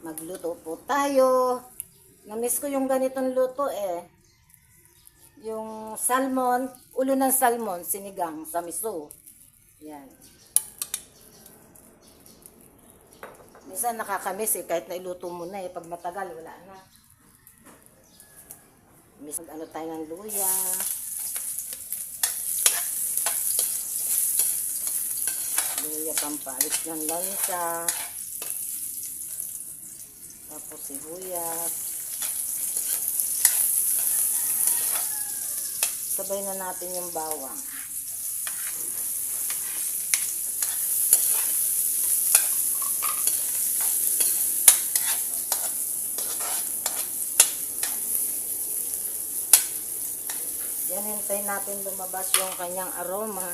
Magluto po tayo. Namiss ko yung ganitong luto eh. Yung salmon, ulo ng salmon, sinigang sa miso. Yan. Minsan nakakamiss eh, kahit nailuto mo na eh. Pag matagal, wala na. Miss, ano tayo ng luya. Luya pampalit ng lansa. Tapos sibuyas. Sabay na natin yung bawang. Yan, hintayin natin lumabas yung kanyang aroma.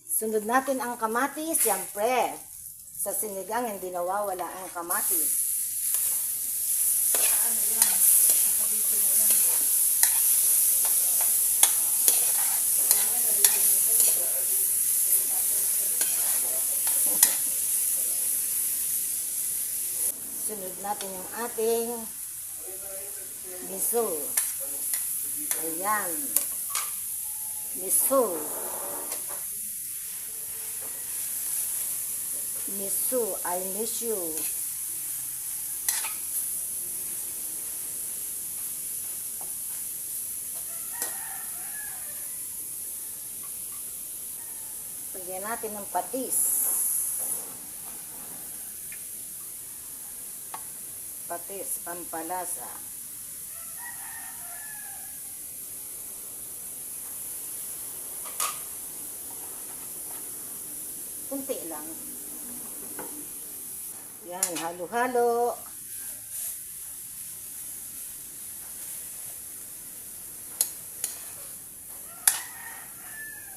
Sunod natin ang kamatis, siyempre. Sa sinigang, hindi nawawala ang kamatis. Sunod natin yung ating miso. Ayan. Miso. Miso, I miss you. Lagyan natin ng patis. Patis, pampalasa. Kunti lang. Yan, halo-halo.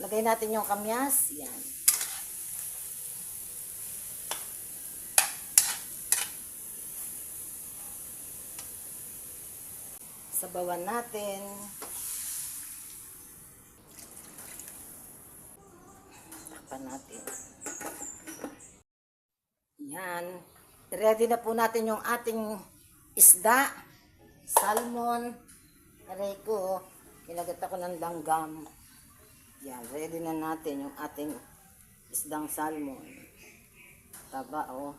Lagay natin yung kamyas. Yan. Sabawan natin. Takpan natin. Yan. Ready na po natin yung ating isda. Salmon. Aray ko. Ilagat ako ng langgam. Yan. Ready na natin yung ating isdang salmon. Taba oh.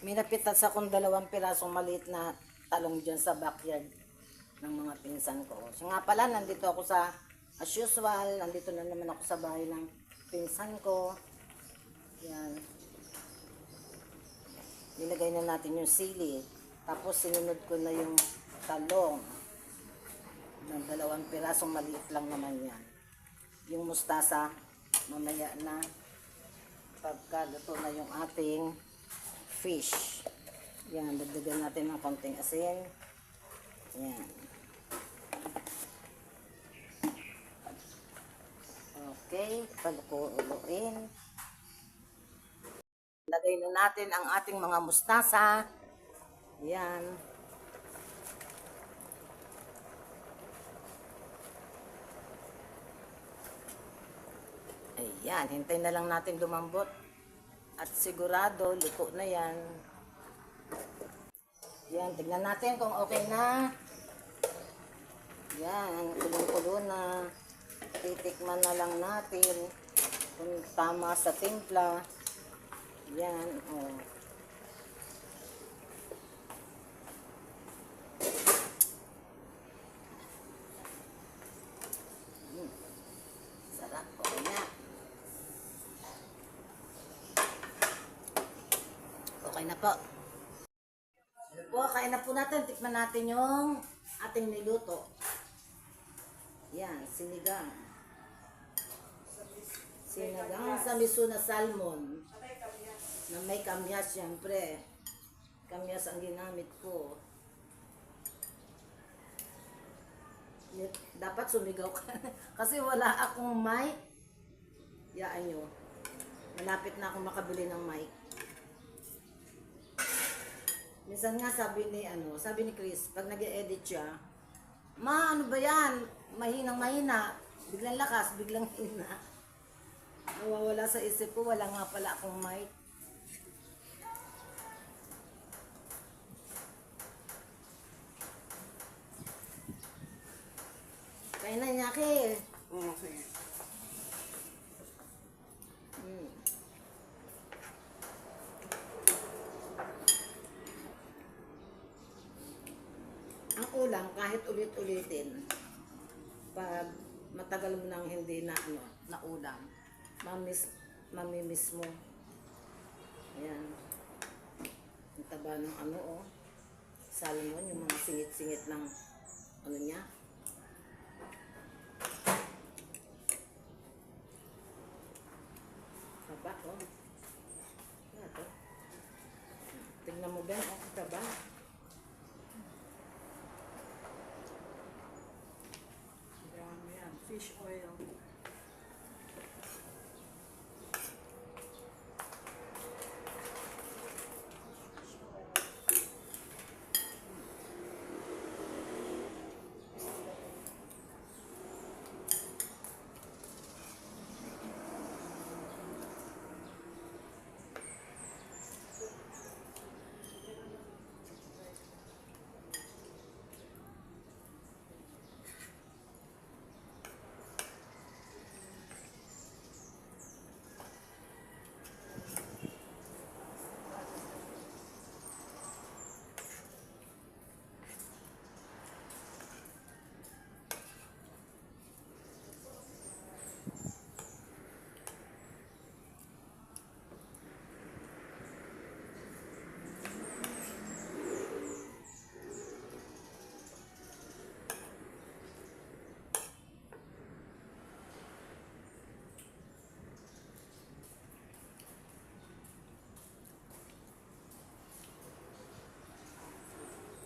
May napitas akong 2 pirasong maliit na talong dyan sa backyard ng mga pinsan ko. So nga pala, nandito ako sa, as usual, nandito na naman ako sa bahay ng pinsan ko. Yan. Nilagay na natin yung sili. Tapos sinunod ko na yung talong. Ng 2 pirasong maliit lang naman yan. Yung mustasa, mamaya na pagkaluto na yung ating fish. Yan, dagdagan natin ng konting asin. Yan. Okay, palukuin. Lagay na natin ang ating mga mustasa. Yan. Ayan, hintayin na lang natin lumambot. At sigurado, luto na yan. Yan, tignan natin kung okay na. Yan, kulong-kulo na. Titikman na lang natin kung tama sa timpla. Yan, oh. Sarap, okay na. Okay na po. Ano po, kain na po natin. Tikman natin yung ating niluto. Yan, sinigang. Sinigang sa miso na salmon. Na may kamyas, syempre. Kamyas ang ginamit ko. Dapat sumigaw ka. Kasi wala akong mic. Yaan nyo. Malapit na akong makabili ng mic. Minsan nga sabi ni Chris, pag nag-edit siya, ma, ano ba yan? Mahinang mahina. Biglang lakas, biglang hina. Nawawala sa isip ko, wala nga pala akong mic. Kaya na niya, Ke. Oo, sige. Hmm. Ang ulam, kahit ulit-ulitin, pag matagal mo nang hindi na ulam, mamimiss mo. Ayan. Ang taba ng salmon, yung mga singit-singit ng niya. Taba, oh. Ano to? Tingnan mo, Ben, taba. Dami yan. Fish oil.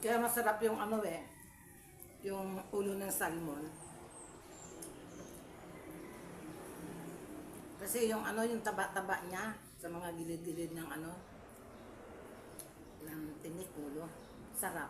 Kaya masarap yung yung ulo ng salmon. Kasi yung yung taba-taba niya sa mga gilid-gilid ng ng tinik ulo. Sarap.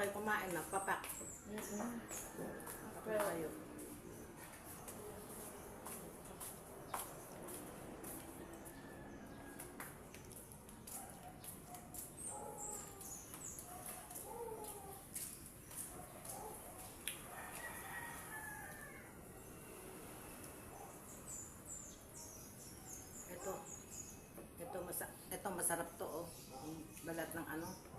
kayo kumain, nagpapak. Pero kayo. Ito masarap to, oh. Yung balat ng ano.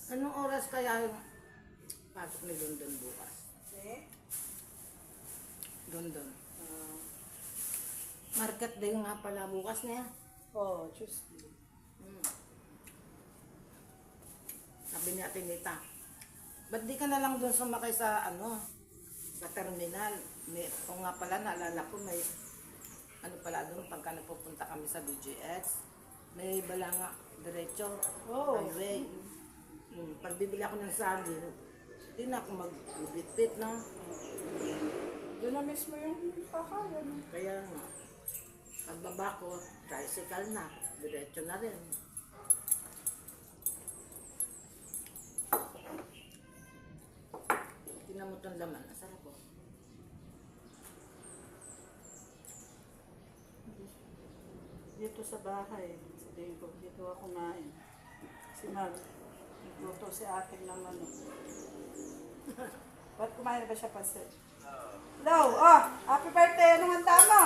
Anong oras kaya yung pasok ni London bukas? Eh? London. Market day nga pala bukas niya. Oh, Tuesday. Sabi ni Ate Nita, ba't di ka na lang doon sumakay sa sa terminal? Kung nga pala naalala ko may pala doon pagka nagpupunta kami sa BGS, may balanga diretso, highway. Pag bibili ako ng saging, hindi na ako magbitbit, no? Doon na mismo yung kakayan. Kaya nga, pagbaba ko, tricycle na, diretso na rin. Tingnan mo itong laman, nasarap po. Dito sa bahay, sa Diego, dito ako kumain. Si Mag, nagluto si akin ng ano. Ba't kumain ba siya pansit? Hello, oh, happy birthday, anong handa mo?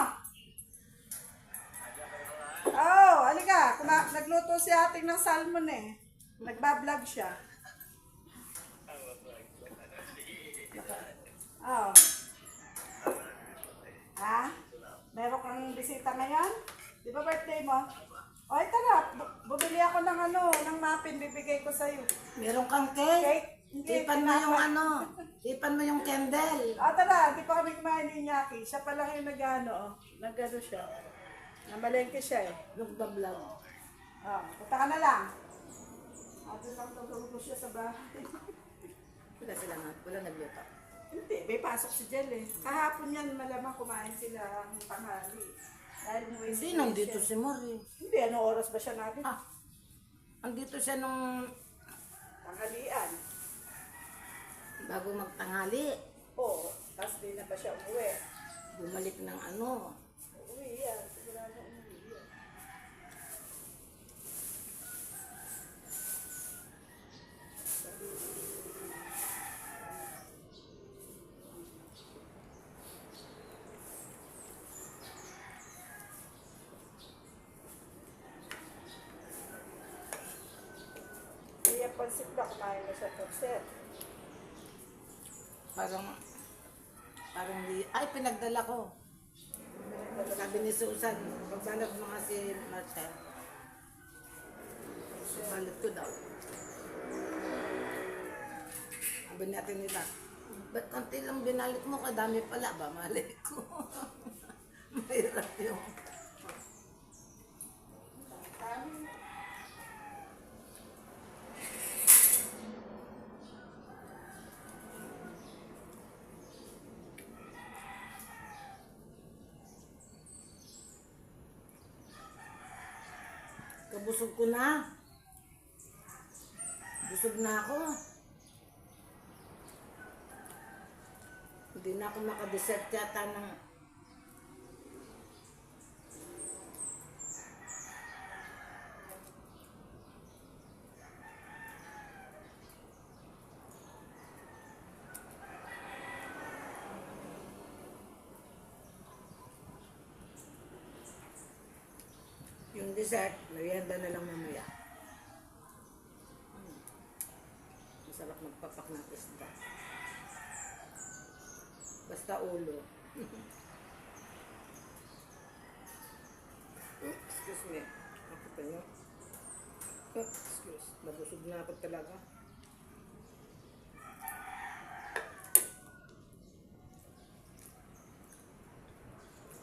Oh, alika, nagluto si ating ng salmon eh. Nagbablog siya. Oh. Ha? Meron kang bisita ngayon? Di ba birthday mo? Oy, tara, bumili ako ng ng muffin, bibigay ko sa'yo. Meron kang cake? Cake? Tipan mo yung tipan mo yung candle. Tara, di pa kami kumain ni Iñaki. Siya pa lang yung nag-ano siya. Namalengke siya eh. Nagbablog. Punta ka na lang. Doon lang tutulog siya sa bahay. Wala nagluto. Hindi, may pasok si Jel eh. Kahapon yan, malamang kumain sila ng tanghali. Dahil umuwi Hindi, nandito si Mori. Hindi, anong oras ba siya natin? Andito siya nung Tanghalian. bago magtanghali. Oo, tapos di na ba siya umuwi? Bumalik ng Umuwi yan, sigurado umuwi yan. Kaya pansit na kumain na siya pansit. Ay, pinagdala ko. Sabi ni Susan, pagbalot mo nga si Marcel. Balot ko daw. Sabi natin nila, ba't konti lang binalik mo, kadami pala ba? Malay ko. Mahirap yung... Kabusog ko na. Busog na ako. Hindi na ako makadesert yata ng... Yung dessert, merienda na lang mamaya. Masarap magpapak ng isda. Basta ulo. Excuse me. Nakita nyo? Excuse. Nabusog na ako talaga.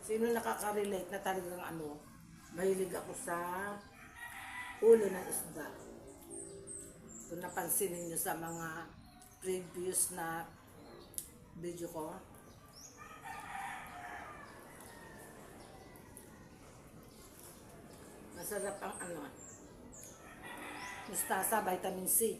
Sino nakaka-relate na talagang ano? Mahilig ako sa ulo ng isda. Kung napansin niyo sa mga previous na video ko, masarap ang ano, mustasa, vitamin C.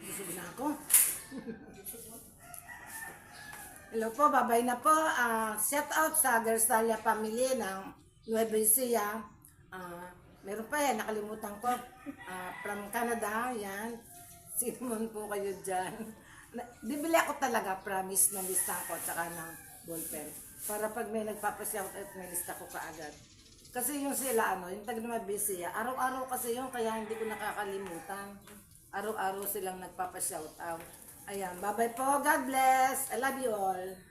Busog na ako. Hello po, babay na po. Shout out sa Garsalia family ng Nueva Ecija. Meron pa yan, nakalimutan ko. From Canada, yan. Simon po kayo dyan. Bibili ako talaga, promise, ng lista ko at saka ng ballpen. Para pag may nagpapashout out, may lista ko kaagad. Kasi yung sila, yung taga Nueva Ecija, araw-araw kasi yun, kaya hindi ko nakakalimutan. Araw-araw silang nagpapashout out. Ayan, bye-bye po. God bless. I love you all.